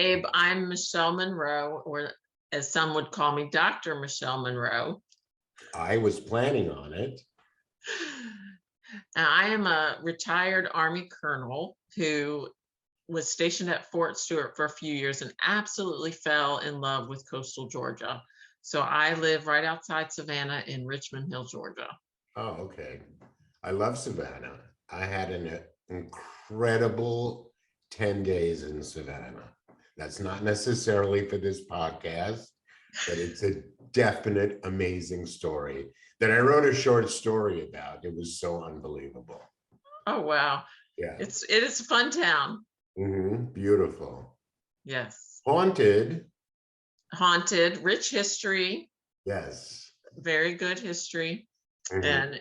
Abe. I'm Michelle Munroe, or as some would call me, Dr. Michelle Munroe. I was planning on it. I am a retired Army colonel who was stationed at Fort Stewart for a few years and absolutely fell in love with coastal Georgia. So I live right outside Savannah in Richmond Hill, Georgia. Oh, okay. I love Savannah. I had an incredible 10 days in Savannah. That's not necessarily for this podcast, but it's a definite amazing story that I wrote a short story about. It was so unbelievable. Oh, wow. Yeah. It is a fun town. Beautiful. Yes. Haunted. Haunted, rich history. Yes. Very good history. And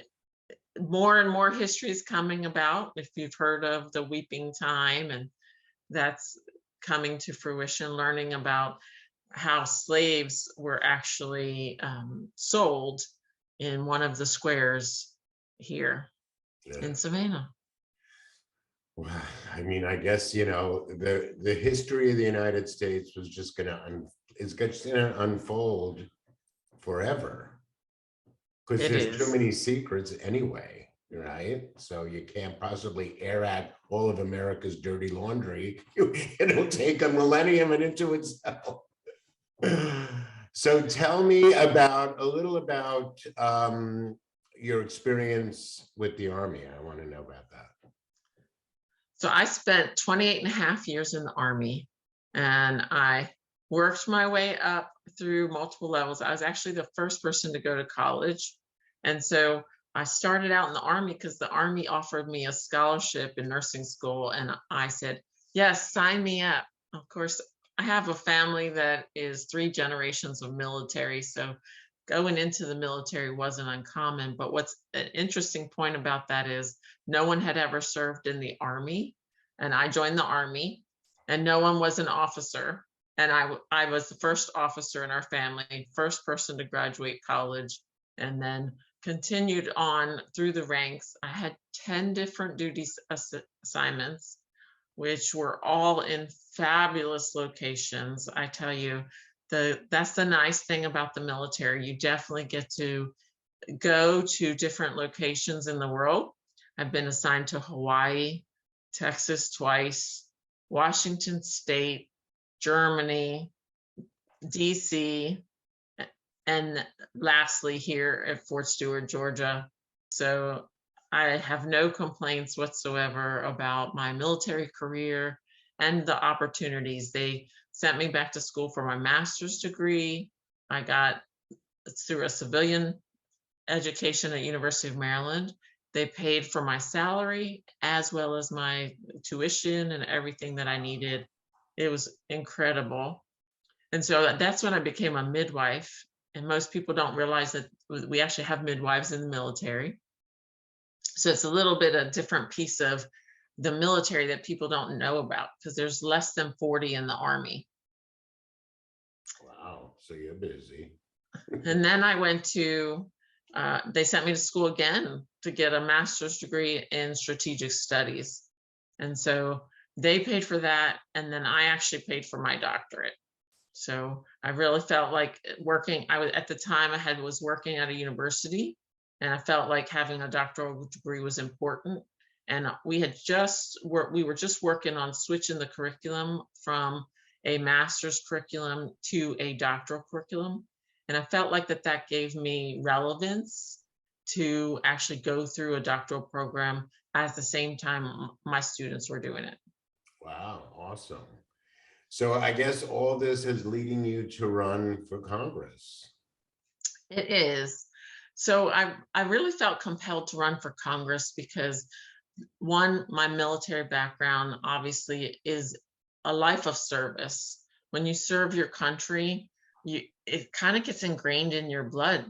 more history is coming about. If you've heard of the Weeping Time, and that's coming to fruition, learning about how slaves were actually sold in one of the squares here in Savannah. Well, I mean, I guess, you know, the history of the United States was just going to unfold forever, because there's too many secrets anyway, right? So you can't possibly air out all of America's dirty laundry. It'll take a millennium and into itself. So tell me a little about your experience with the Army. I want to know about that. So I spent 28 and a half years in the Army, and I worked my way up through multiple levels. I was actually the first person to go to college. And so I started out in the Army because the Army offered me a scholarship in nursing school. And I said, yes, sign me up. Of course, I have a family that is 3 generations of military. So going into the military wasn't uncommon. But what's an interesting point about that is no one had ever served in the Army. And I joined the Army, and no one was an officer. And I was the first officer in our family, first person to graduate college, and then continued on through the ranks. I had 10 different duty assignments, which were all in fabulous locations. I tell you, that's the nice thing about the military. You definitely get to go to different locations in the world. I've been assigned to Hawaii, Texas twice, Washington State, Germany, DC, and lastly here at Fort Stewart, Georgia. So I have no complaints whatsoever about my military career and the opportunities. They sent me back to school for my master's degree. I got through a civilian education at University of Maryland. They paid for my salary as well as my tuition and everything that I needed. It was incredible. And so that's when I became a midwife. And most people don't realize that we actually have midwives in the military. So it's a little bit a different piece of the military that people don't know about, because there's less than 40 in the Army. Wow, so you're busy. And then I went to, they sent me to school again to get a master's degree in strategic studies. And so they paid for that. And then I actually paid for my doctorate. So I really felt like working, at the time I was working at a university, and I felt like having a doctoral degree was important. And we were just working on switching the curriculum from a master's curriculum to a doctoral curriculum. And I felt like that gave me relevance to actually go through a doctoral program at the same time my students were doing it. Wow, awesome. So I guess all this is leading you to run for Congress. It is. So I really felt compelled to run for Congress because, one, my military background obviously is a life of service. When you serve your country, it kind of gets ingrained in your blood.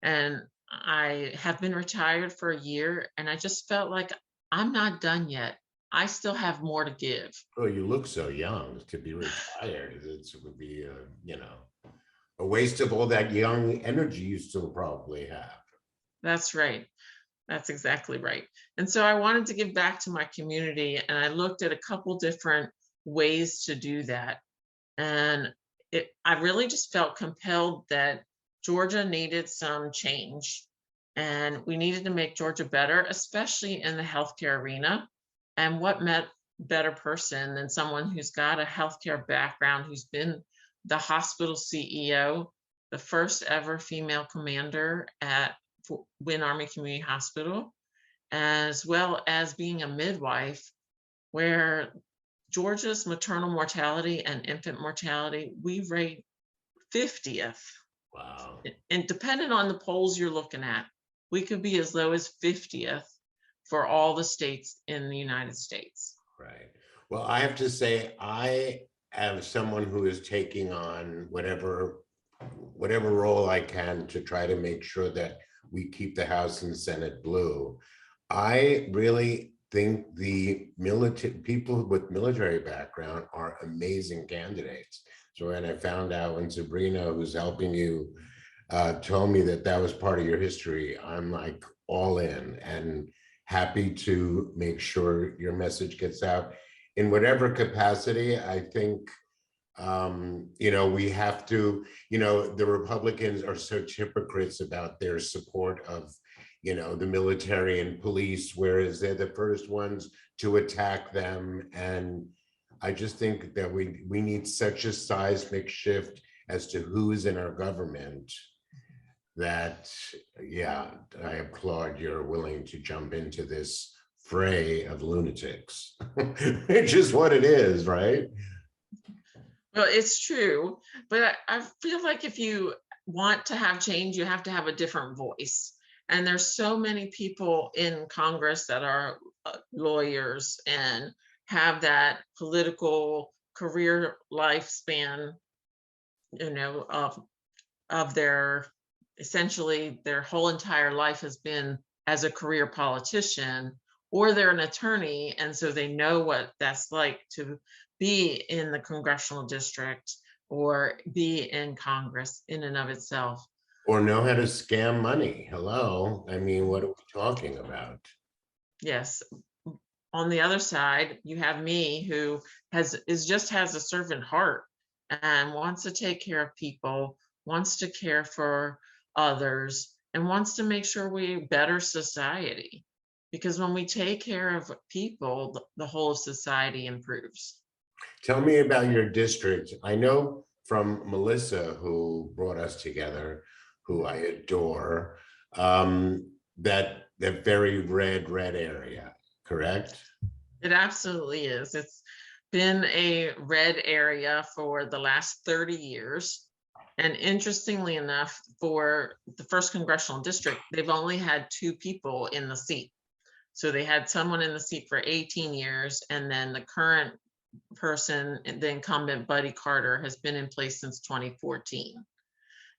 And I have been retired for a year, and I just felt like I'm not done yet. I still have more to give. Oh, you look so young to be retired. It would be, a waste of all that young energy you still probably have. That's right. That's exactly right. And so I wanted to give back to my community, and I looked at a couple different ways to do that. And I really just felt compelled that Georgia needed some change, and we needed to make Georgia better, especially in the healthcare arena. And what met better person than someone who's got a healthcare background, who's been the hospital CEO, the first ever female commander at Wynn Army Community Hospital, as well as being a midwife, where Georgia's maternal mortality and infant mortality, we rate 50th. Wow. And depending on the polls you're looking at, we could be as low as 50th for all the states in the United States. Right. Well, I have to say, I am someone who is taking on whatever role I can to try to make sure that we keep the House and Senate blue. I really think the military people with military background are amazing candidates. So when I found out, when Sabrina, who's helping you, told me that that was part of your history, I'm like all in and happy to make sure your message gets out in whatever capacity. I think we have to, the Republicans are such hypocrites about their support of, the military and police, whereas they're the first ones to attack them. And I just think that we need such a seismic shift as to who's in our government that, yeah, I applaud you're willing to jump into this fray of lunatics, which is what it is, right? Well, it's true, but I feel like if you want to have change, you have to have a different voice. And there's so many people in Congress that are lawyers and have that political career lifespan, of their, essentially their whole entire life has been as a career politician, or they're an attorney, and so they know what that's like to be in the congressional district or be in Congress in and of itself. Or know how to scam money. Hello. I mean, what are we talking about? Yes. On the other side, you have me, who has a servant heart and wants to take care of people, wants to care for others, and wants to make sure we better society. Because when we take care of people, the whole of society improves. Tell me about your district. I know from Melissa, who brought us together, who I adore, that very red area, correct? It absolutely is. It's been a red area for the last 30 years. And interestingly enough, for the first congressional district, they've only had 2 people in the seat. So they had someone in the seat for 18 years, and then the current person, the incumbent Buddy Carter, has been in place since 2014.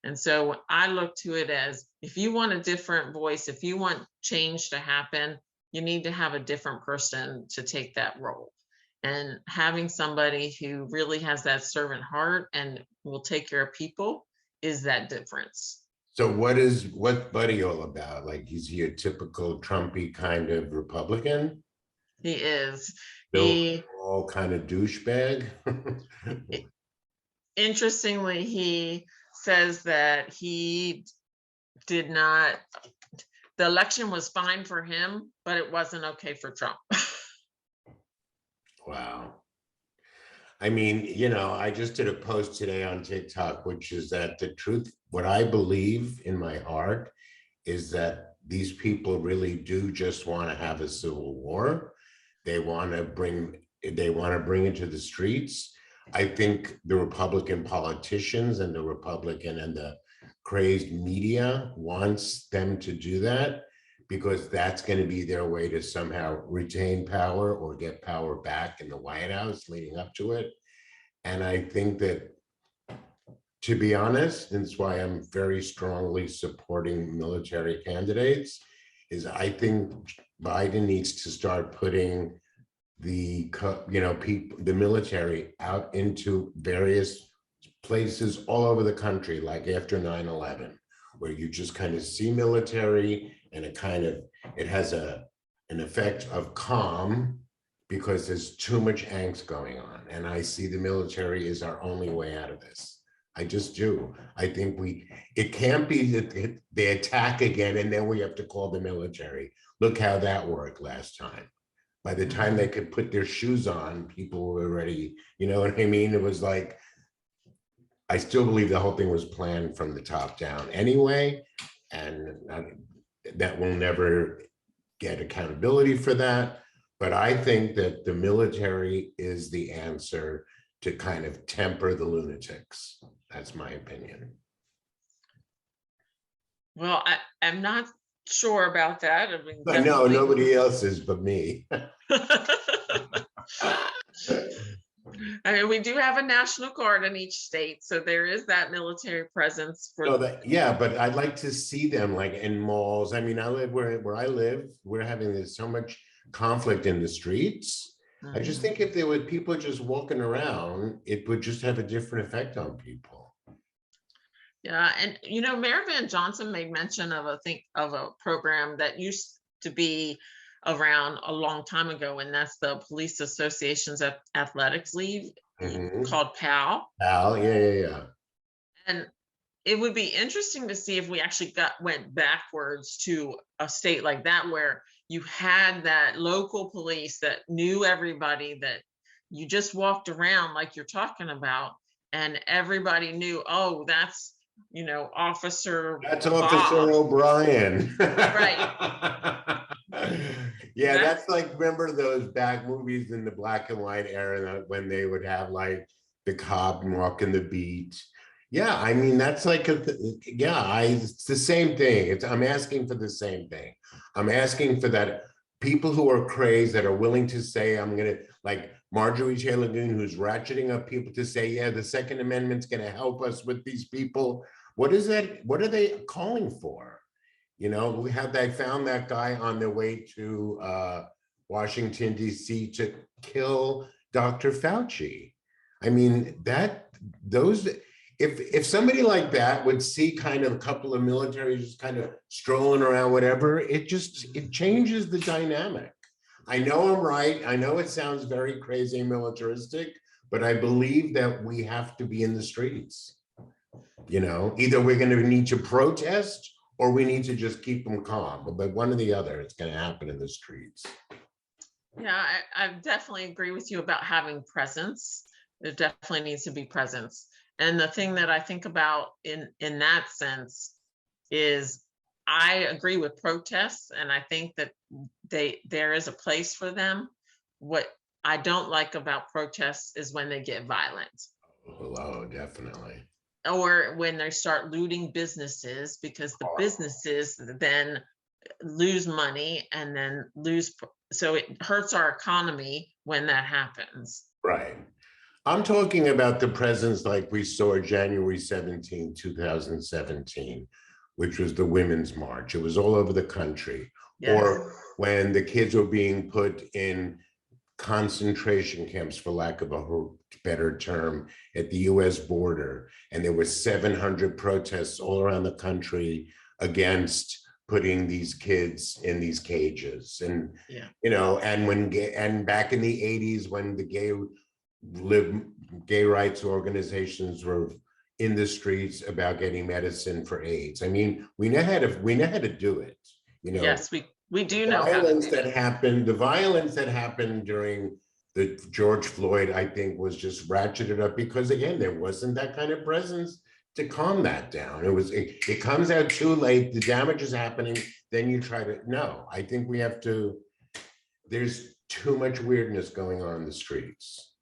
And so I look to it as, if you want a different voice, if you want change to happen, you need to have a different person to take that role. And having somebody who really has that servant heart and will take care of people is that difference. So what's Buddy all about? Like, is he a typical Trumpy kind of Republican? He is. He all kind of douchebag. Interestingly, he says that he did not, the election was fine for him, but it wasn't okay for Trump. Wow. I mean, I just did a post today on TikTok, which is that the truth, what I believe in my heart, is that these people really do just want to have a civil war. They want to bring it to the streets. I think the Republican politicians and the Republican and the crazed media wants them to do that, because that's going to be their way to somehow retain power or get power back in the White House leading up to it. And I think that, to be honest, that's why I'm very strongly supporting military candidates, is I think Biden needs to start putting the military out into various places all over the country, like after 9/11, where you just kind of see military, and it has an effect of calm because there's too much angst going on. And I see the military is our only way out of this. I just do. I think it can't be that they attack again and then we have to call the military. Look how that worked last time. By the time they could put their shoes on, people were already, you know what I mean? It was like, I still believe the whole thing was planned from the top down anyway, and that will never get accountability for that. But I think that the military is the answer to kind of temper the lunatics. That's my opinion. Well, I'm not sure about that. I mean, I know nobody else is but me. I mean, we do have a National Guard in each state, so there is that military presence for. So that, yeah, but I'd like to see them like in malls. I mean, I live where I live. We're having so much conflict in the streets. I just think if there were people just walking around, it would just have a different effect on people. Yeah, and you know, Mayor Van Johnson made mention of a program that used to be around a long time ago, and that's the Police Association's Athletics League called PAL. PAL, yeah. And it would be interesting to see if we actually went backwards to a state like that, where you had that local police that knew everybody, that you just walked around like you're talking about, and everybody knew, oh, that's, you know, Officer Officer O'Brien. Right. Yeah, that's like, remember those back movies in the black and white era when they would have like the cop walking the beat. Yeah, I mean, that's like, it's the same thing. I'm asking for the same thing. I'm asking for that people who are crazed, that are willing to say, I'm going to, like Marjorie Taylor Greene, who's ratcheting up people to say, yeah, the Second Amendment's going to help us with these people. What is that? What are they calling for? You know, they found that guy on their way to Washington, D.C. to kill Dr. Fauci. I mean, if somebody like that would see kind of a couple of military just kind of strolling around, whatever, it changes the dynamic. I know I'm right. I know it sounds very crazy and militaristic, but I believe that we have to be in the streets. You know, either we're going to need to protest or we need to just keep them calm. But one or the other, it's going to happen in the streets. Yeah, I definitely agree with you about having presence. There definitely needs to be presence. And the thing that I think about in that sense is, I agree with protests, and I think that there is a place for them. What I don't like about protests is when they get violent. Oh, definitely. Or when they start looting businesses, because the businesses then lose money and then so it hurts our economy when that happens. Right. I'm talking about the presence like we saw January 17, 2017, which was the Women's March. It was all over the country. Yes. Or when the kids were being put in concentration camps, for lack of a better term, at the US border. And there were 700 protests all around the country against putting these kids in these cages. And, you know, and back in the 80s, when the gay rights organizations were in the streets about getting medicine for AIDS. I mean, we know how to do it. You know, yes, we do know the violence that happened during the George Floyd, I think, was just ratcheted up because, again, there wasn't that kind of presence to calm that down. It comes out too late. The damage is happening. Then you try to, no, I think we have to, there's too much weirdness going on in the streets.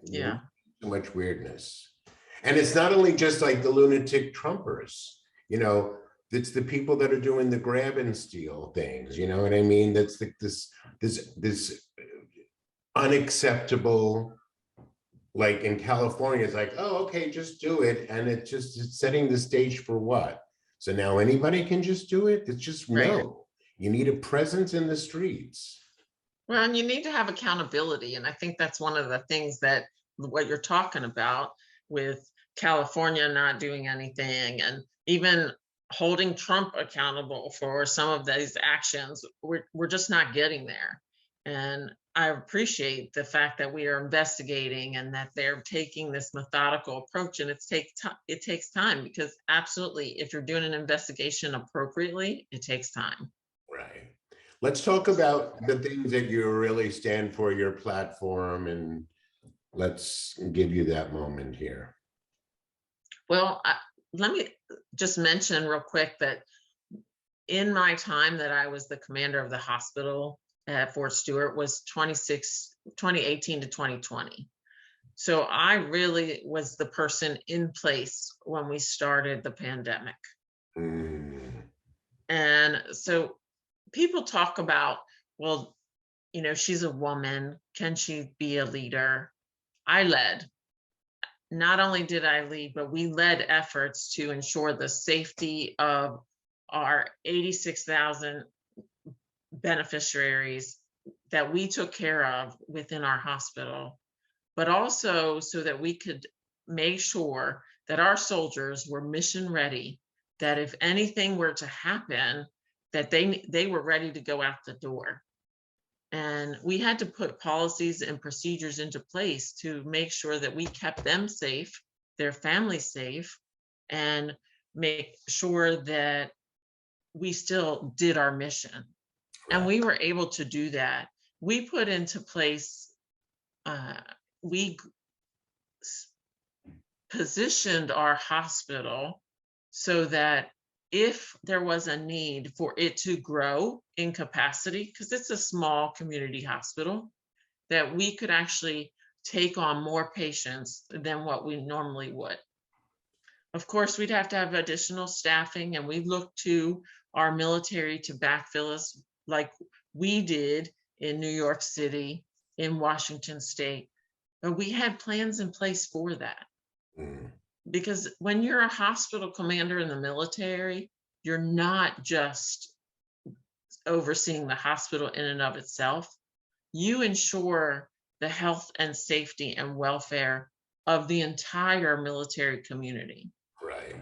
Yeah. Too much weirdness. And it's not only just like the lunatic Trumpers, you know, it's the people that are doing the grab and steal things, you know what I mean? That's like this unacceptable, like in California, it's like, oh, okay, just do it. And it's setting the stage for what? So now anybody can just do it? It's just, no, you need a presence in the streets. Well, and you need to have accountability. And I think that's one of the things that what you're talking about with California not doing anything, and even holding Trump accountable for some of these actions, we're just not getting there. And I appreciate the fact that we are investigating and that they're taking this methodical approach, and it takes time, because absolutely, if you're doing an investigation appropriately, it takes time. Right. Let's talk about the things that you really stand for, your platform, and let's give you that moment here. Well, let me just mention real quick that in my time that I was the commander of the hospital at Fort Stewart was 2018 to 2020. So I really was the person in place when we started the pandemic. Mm, And so people talk about, well, she's a woman. Can she be a leader? I led. Not only did I lead, but we led efforts to ensure the safety of our 86,000 beneficiaries that we took care of within our hospital, but also so that we could make sure that our soldiers were mission ready, that if anything were to happen, that they were ready to go out the door. And we had to put policies and procedures into place to make sure that we kept them safe, their families safe, and make sure that we still did our mission. And right. we were able to do that. We put into place, we positioned our hospital so that if there was a need for it to grow in capacity, because it's a small community hospital, that we could actually take on more patients than what we normally would. Of course, we'd have to have additional staffing, and we look to our military to backfill us like we did in New York City, in Washington State. But we had plans in place for that. Mm, Because when you're a hospital commander in the military, you're not just overseeing the hospital in and of itself. You ensure the health and safety and welfare of the entire military community. right.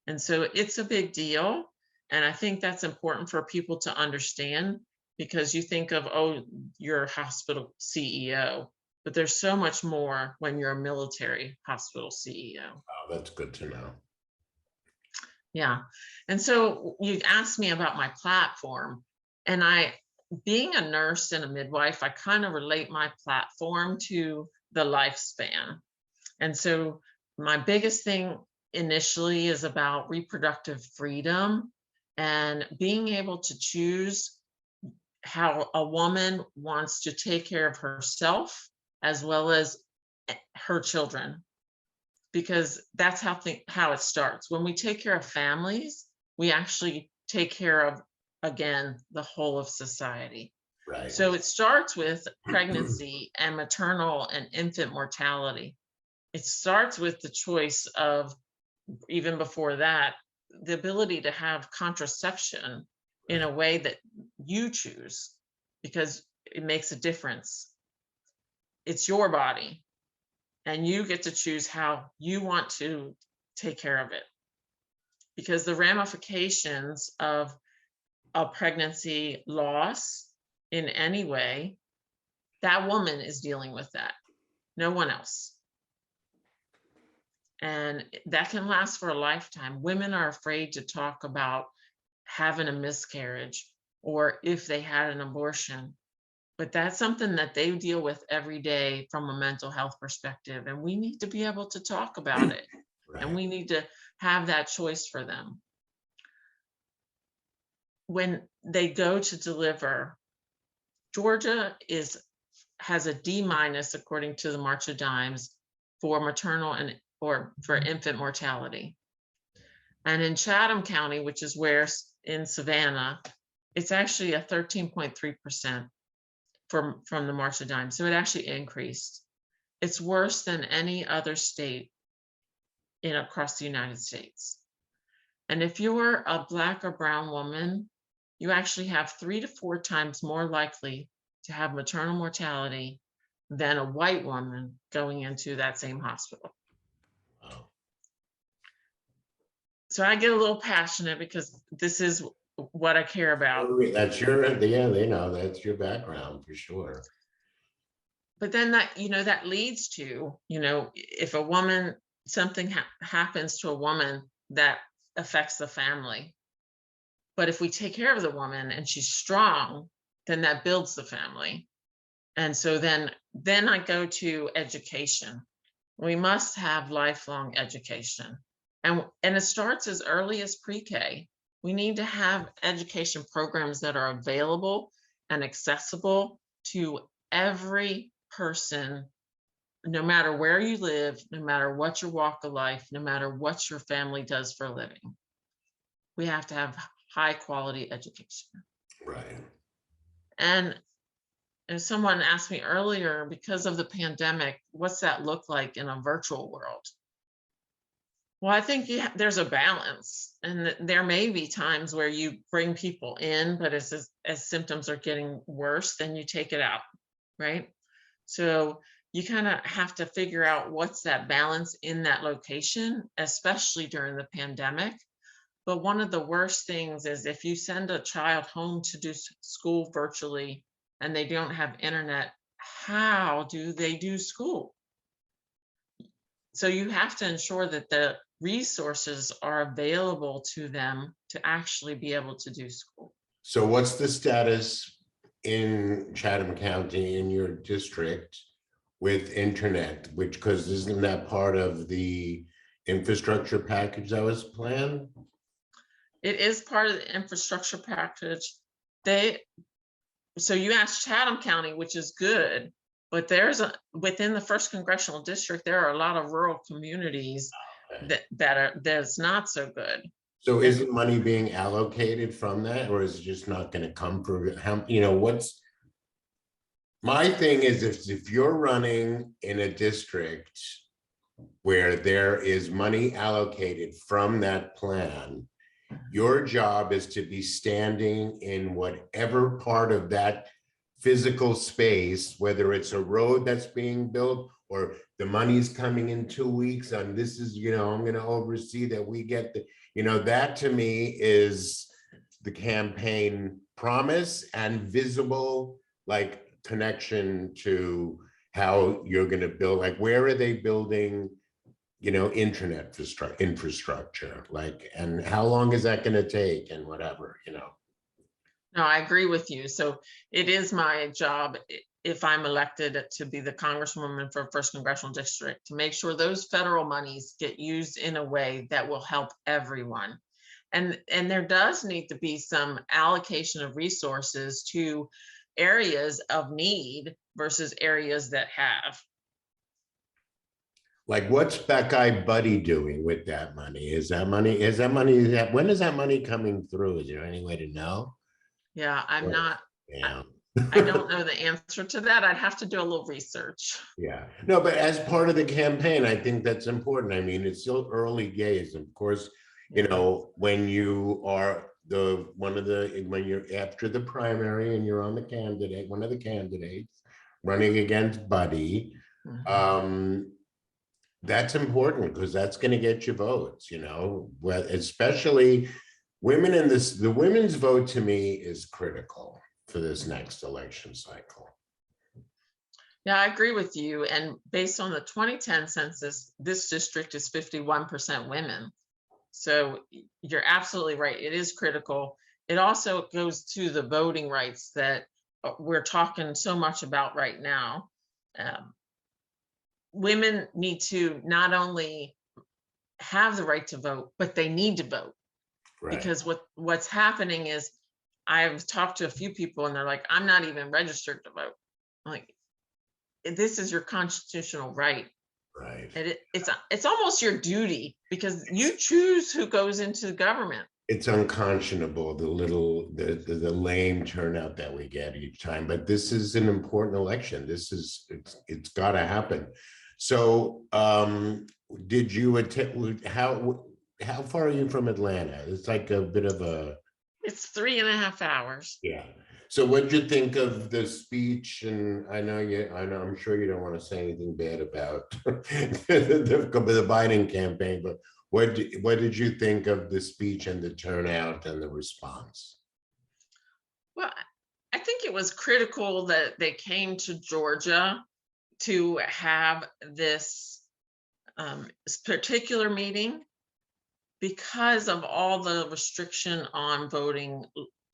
And so it's a big deal. And I think that's important for people to understand, because you think of, oh, you're a hospital CEO, but there's so much more when you're a military hospital CEO. Oh, that's good to know. Yeah. And so you asked me about my platform, and being a nurse and a midwife, I kind of relate my platform to the lifespan. And so my biggest thing initially is about reproductive freedom and being able to choose how a woman wants to take care of herself as well as her children, because that's how it starts. When we take care of families, we actually take care of, again, the whole of society. Right. So it starts with pregnancy and maternal and infant mortality. It starts with the choice of, even before that, the ability to have contraception in a way that you choose, because it makes a difference. It's your body, and you get to choose how you want to take care of it, because the ramifications of a pregnancy loss in any way, that woman is dealing with that, no one else. And that can last for a lifetime. Women are afraid to talk about having a miscarriage or if they had an abortion, but that's something that they deal with every day from a mental health perspective. And we need to be able to talk about it. Right. And we need to have that choice for them. When they go to deliver, Georgia has a D- according to the March of Dimes for maternal or for infant mortality. And in Chatham County, which is where in Savannah, it's actually a 13.3% from the March of Dimes. So it actually increased. It's worse than any other state across the United States. And if you're a Black or brown woman, you actually have 3 to 4 times more likely to have maternal mortality than a white woman going into that same hospital. Wow. So I get a little passionate because this is what I care about. That's your, yeah, they know that's your background for sure. But then that, that leads to, if a woman, something happens to a woman that affects the family. But if we take care of the woman and she's strong, then that builds the family. And so then I go to education. We must have lifelong education. And it starts as early as pre-K. We need to have education programs that are available and accessible to every person, no matter where you live, no matter what your walk of life, no matter what your family does for a living. We have to have high quality education. Right. And someone asked me earlier, because of the pandemic, what's that look like in a virtual world? Well, I think there's a balance, and there may be times where you bring people in, but as symptoms are getting worse, then you take it out, right? So you kind of have to figure out what's that balance in that location, especially during the pandemic. But one of the worst things is if you send a child home to do school virtually and they don't have internet, how do they do school? So you have to ensure that the resources are available to them to actually be able to do school. So what's the status in Chatham County in your district with internet, which, because isn't that part of the infrastructure package that was planned? It is part of the infrastructure package. So you asked Chatham County, which is good, but within the first congressional district, there are a lot of rural communities that's not so good. So isn't money being allocated from that, or is it just not going to come for how, what's my thing is, if you're running in a district where there is money allocated from that plan, your job is to be standing in whatever part of that physical space, whether it's a road that's being built or the money's coming in 2 weeks and this is, I'm going to oversee that we get the, that to me is the campaign promise and visible, like, connection to how you're going to build, like, where are they building, internet infrastructure, like, and how long is that going to take and whatever, No, I agree with you. So it is my job, if I'm elected to be the Congresswoman for First Congressional District, to make sure those federal monies get used in a way that will help everyone. And there does need to be some allocation of resources to areas of need versus areas that have. Like, what's that guy Buddy doing with that money? When is that money coming through? Is there any way to know? Yeah, I'm not. Yeah. I don't know the answer to that. I'd have to do a little research. Yeah, no, but as part of the campaign, I think that's important. I mean, it's still early days. Of course, when you are when you're after the primary and you're on one of the candidates running against Buddy, that's important because that's going to get you votes, especially women in this. The women's vote to me is critical for this next election cycle. Yeah, I agree with you. And based on the 2010 census, this district is 51% women. So you're absolutely right. It is critical. It also goes to the voting rights that we're talking so much about right now. Women need to not only have the right to vote, but they need to vote. Right. Because what's happening is, I've talked to a few people and they're like, I'm not even registered to vote. I'm like, this is your constitutional right. Right. And it's almost your duty because you choose who goes into the government. It's unconscionable, the lame turnout that we get each time, but this is an important election. It's got to happen. So did you attend, how far are you from Atlanta? It's like a bit of a... It's 3.5 hours. Yeah. So what did you think of the speech? And I know I'm sure you don't want to say anything bad about the Biden campaign, but What did you think of the speech and the turnout and the response? Well, I think it was critical that they came to Georgia to have this particular meeting because of all the restriction on voting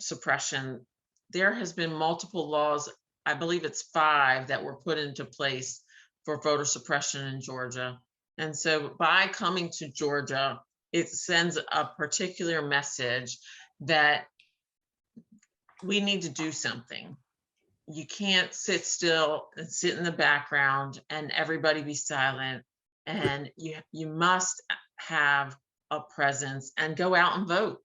suppression. There has been multiple laws, I believe it's 5 that were put into place for voter suppression in Georgia. And so by coming to Georgia, it sends a particular message that we need to do something. You can't sit still and sit in the background and everybody be silent. And you must have a presence and go out and vote.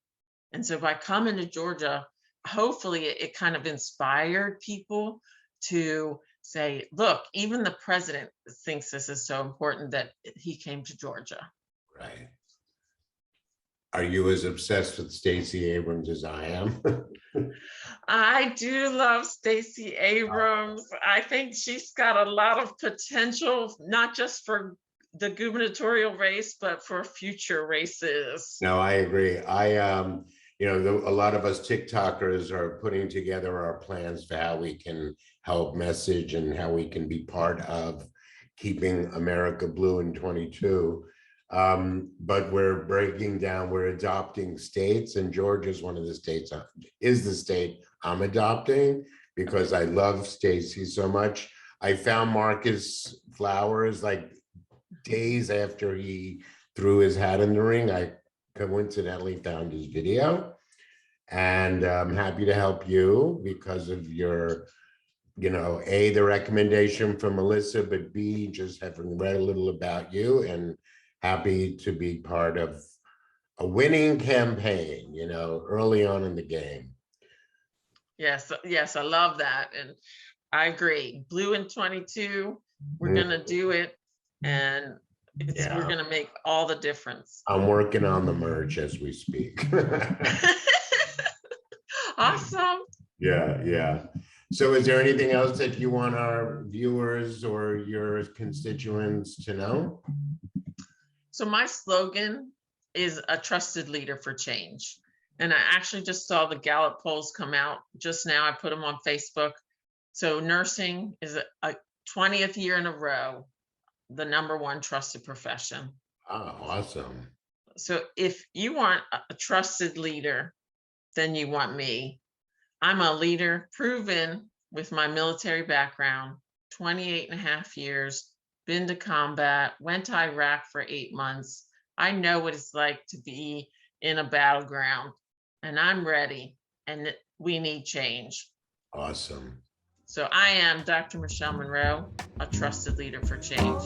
And so by coming to Georgia, hopefully it kind of inspired people to say, look, even the president thinks this is so important that he came to Georgia. Right. Are you as obsessed with Stacey Abrams as I am? I do love Stacey Abrams. I think she's got a lot of potential, not just for the gubernatorial race, but for future races. No, I agree. You know, a lot of us TikTokers are putting together our plans for how we can help message and how we can be part of keeping America blue in 22. But we're breaking down, we're adopting states, and Georgia is one of the states, is the state I'm adopting because I love Stacey so much. I found Marcus Flowers like days after he threw his hat in the ring. I coincidentally found his video, and I'm happy to help you because of your, you know, A, the recommendation from Melissa, but B, just having read a little about you, and happy to be part of a winning campaign, you know, early on in the game. Yes, I love that. And I agree. Blue in 22, we're going to do it. And we're going to make all the difference. I'm working on the merch as we speak. Awesome. Yeah. So is there anything else that you want our viewers or your constituents to know? So my slogan is a trusted leader for change. And I actually just saw the Gallup polls come out just now. I put them on Facebook. So nursing is a 20th year in a row, the #1 trusted profession. Oh, awesome. So if you want a trusted leader, then you want me. I'm a leader proven with my military background, 28.5 years, been to combat, went to Iraq for 8 months. I know what it's like to be in a battleground, and I'm ready, and we need change. Awesome. So I am Dr. Michelle Munroe, a trusted leader for change.